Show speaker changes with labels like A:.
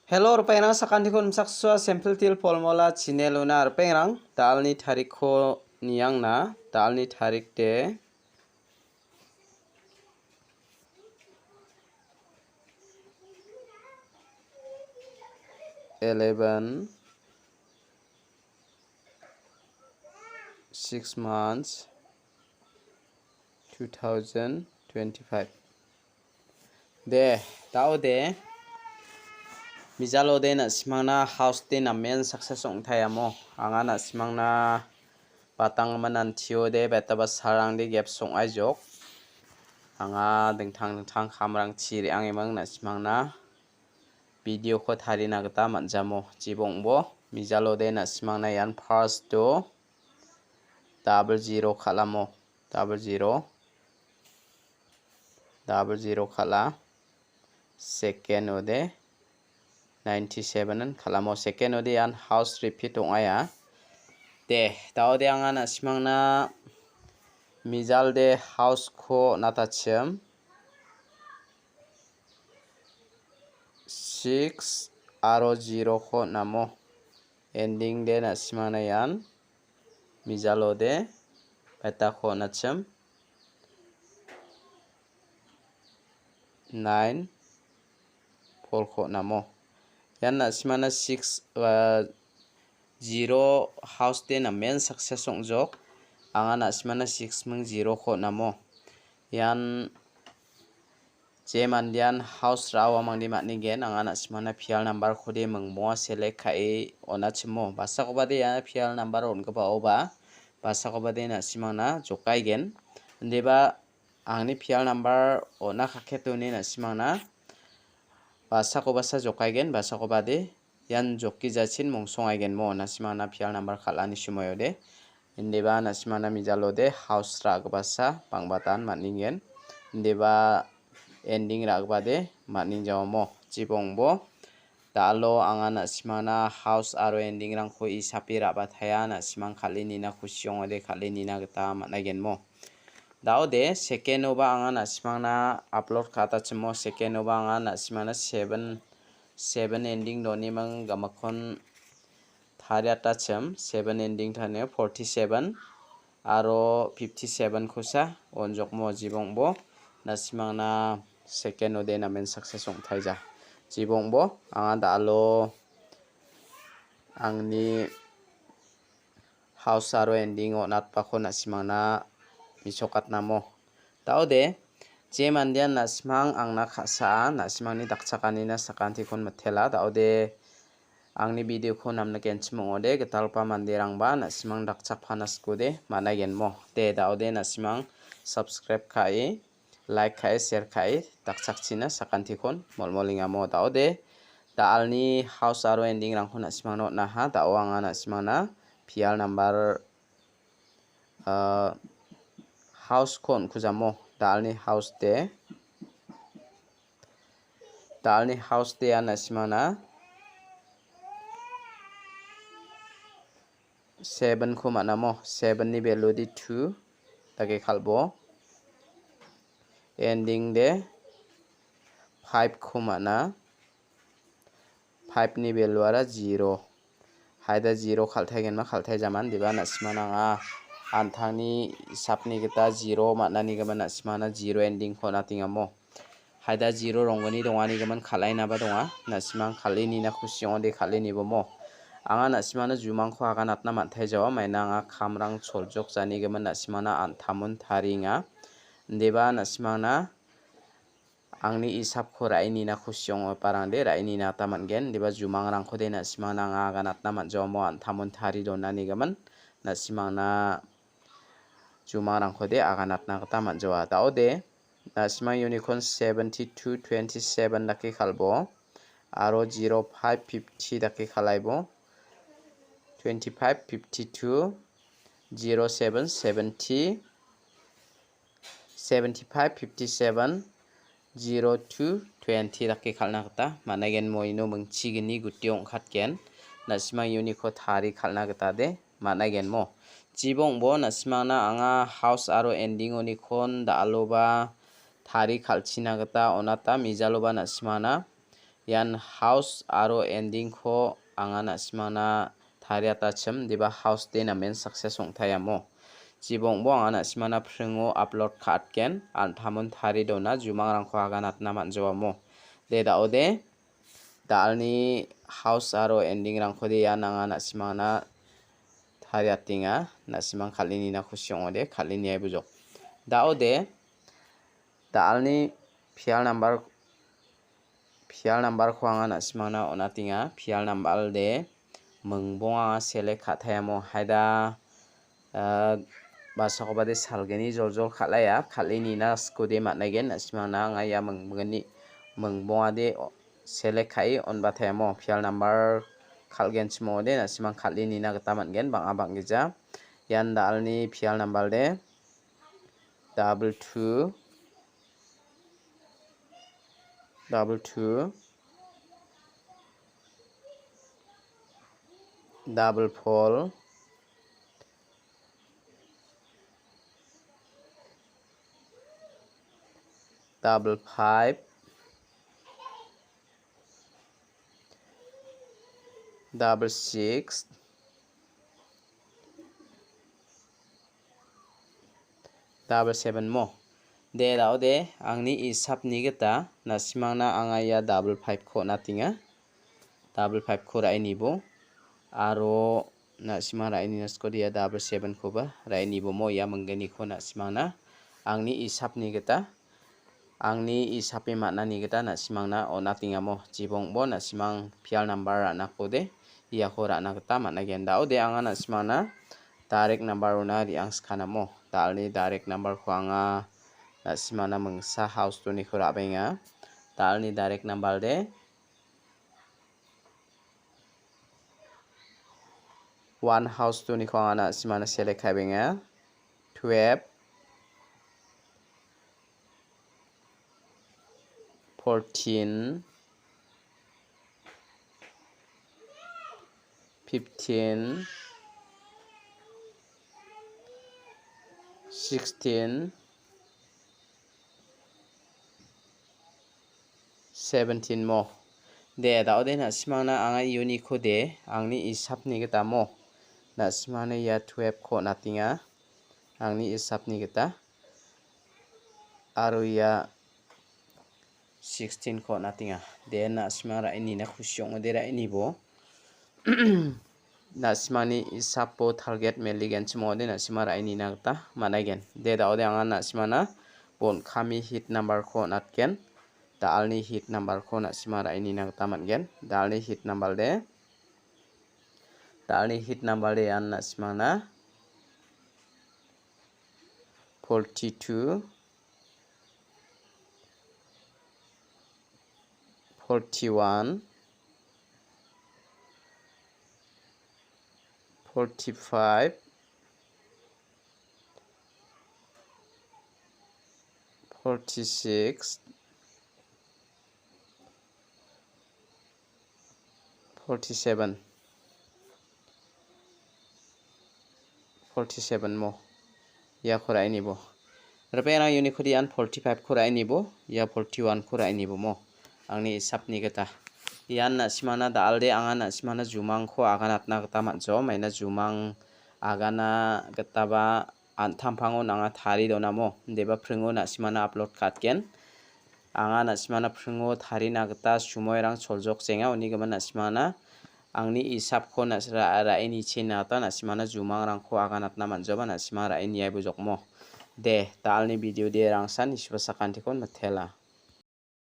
A: Hello rupainang sakantikon saksua sample til polmola chineluna rupainang dalni tarikho niyangna dalni tarik de (11) 6 months 2025 de tao de Mijalo de na simangna house de na main success ong thayamo anga na simangna patang manan thio de betaba sarang de gap song ajok anga dingthang khamrang chiri angimang na simangna video ko tharina gata manjamo jibongbo Mijalo de na simangna yan first to 00 khalamo 00 khala second ode 97 khalamo second ode yan house repeat ongaya de taode anga na simangna Mijal de house ko natachim 6 aro 0 ko namo ending de na simangna yan Mijalo de beta ko nachim 9 4 ko namo yan na simana 6 0 house de na main success ongjok anga na simana 6 mung 0 ko namo yan jemandian house rawa mangdi matni gen anga na simana pial number khode mungmo select khai onachimo basakobade ya pial number ongba oba basakobade na simana jokai gen ndeba angni pial number ona khakhetoni na simana basakobasa jokaigen basakobade yan jokki jachin mongsongaigen mo na simana pial number khalani sumoyode indeba na simana Mijalo de house ragbasa pangbatan matningen indeba ending ragbade matning jawmo jibongbo dalo anga na simana house aro ending rangko isapi rabathaya na simang khalini na khusyongode khalini na gata matnagen mo Daude second oba anga na simangna upload khata chimo second oba anga na simangna 7 ending doni mang gamakon thariata chim 7 ending thane 47 aro 57 khusa onjokmo jibongbo na simangna second ode na main success ong thaija jibongbo anga dalo angni house aro ending o natpakho na simangna misokat namo taude jemandian na simang angna khasa na simangni dakchakani na sakanti kon mathela taude angni video ko namna kenchmongode getalpa mandirangba na simang dakchak phanaskode managenmo te taude na simang subscribe khai like khai share khai dakchakchina sakanti kon molmolingamo taude dalni house aro ending rangko na simangno na ha daw anga na simangna pial number house kon kujamo dalni house de ana simana 7 ko manamo 7 ni value di 2 take khalbo ending de 5 ko mana 5 ni value ara 0 haida 0 khalthaigen ma khalthai jaman diba na simana nga anthangni sapni gita 0 manani gamana simana 0 ending ko natingamo haida 0 rongoni dongani gaman khalaina ba donga na simang khalini na khusyong de khalini bomo anga na simana jumang kho aga natna manthai jawa maina anga khamrang choljok jani gaman na simana anthamun tharinga deba na simana angni isap kho raini na khusyong parangde raini na tamangen deba jumang rang khode na simana anga aga natna manjawa mo anthamun thari donani gaman na simangna Jumang rangkhode aga natna gata manjawa taude na simang unicorn 7227 dake khalbo aro 0550 dake khalaibo 2552 0770 7557 0220 dake khalna gata managen moino mungchigini gutiong khatken na simang unicorn thari khalna gata de managen mo jibongbo na simangna anga house aro ending oni kon daloba thari khalchina gata onata Mijaloba na simangna yan house aro ending ko anga nasimangna thariata chim diba house de na main success ongthayamo jibong bo anga nasimangna phringo upload khatken anthamun thari dona jumang rangkho aganatna manjawamo de daode dalni house aro ending rangkho de yan anga nasimangna thariatinga nasimang khalini na khusyong ode khalini ai bujok daode dalni phial number ko anga nasimangna onatinga phial number de mungbong anga select khathayamo haida basakobade salgeni joljol khalaya khalini na skode matnagen nasimangna anga ya mungboni mungbonga de select khai on bathayamo phial number khalgen chimode nasimang khalini na gata mangen banga bangija yan dalni phial number de 22 double 4 double 5 double 6 double 7 mo de daode angni isap ni geta nasimangna anga ya double 5 ko natinga double 5 ko rai nibo aro nasimang rai ni naskodi ya double 7 ko ba rai nibo mo ya menggeni ko nasimangna angni isap ni geta angni isape makna ni geta nasimangna onatinga mo jibong bo nasimang phial number rana kode iya ko rana geta makna gen daode anga nasimangna direct number ona riang skana mo dalni direct number ko anga nasimangna mungsa house to ni ko rabenga dalni direct number de 1 house to ni ko anga nasimangna select khabenga 12 14 15 16 17 mo de daode nasimangna anga uni ko de angni isap ni geta mo nasimangna ya 12 ko natinga angni isap ni geta aro ya 16 ko natinga de nasimangna ini na khusyong de ra ini bo nasimani isapo target meligen chimo de nasimara ini na gata managen de daode anga nasimana bon khami hit number ko natken dalni hit number ko nasimara ini na gata mangen dalni hit number de an nasimana 42 41 45 46 47 mo ya khorai nibo repera uni khodian 45 khorai nibo ya 41 khorai nibo mo angni sapni geta yan nasimana dalde anga nasimana jumang ko aganatna geta manjo maina jumang agana geta ba anthampango nanga thari donamo deba phringo nasimana upload katken anga nasimana phringo thari na geta sumoirang soljok chenga uni gama nasimana angni isap ko nasra raini chena ta nasimana jumang rangko aganatna manjoba nasima raini ai bujokmo de talni video de rangsan isba sakantikon mathela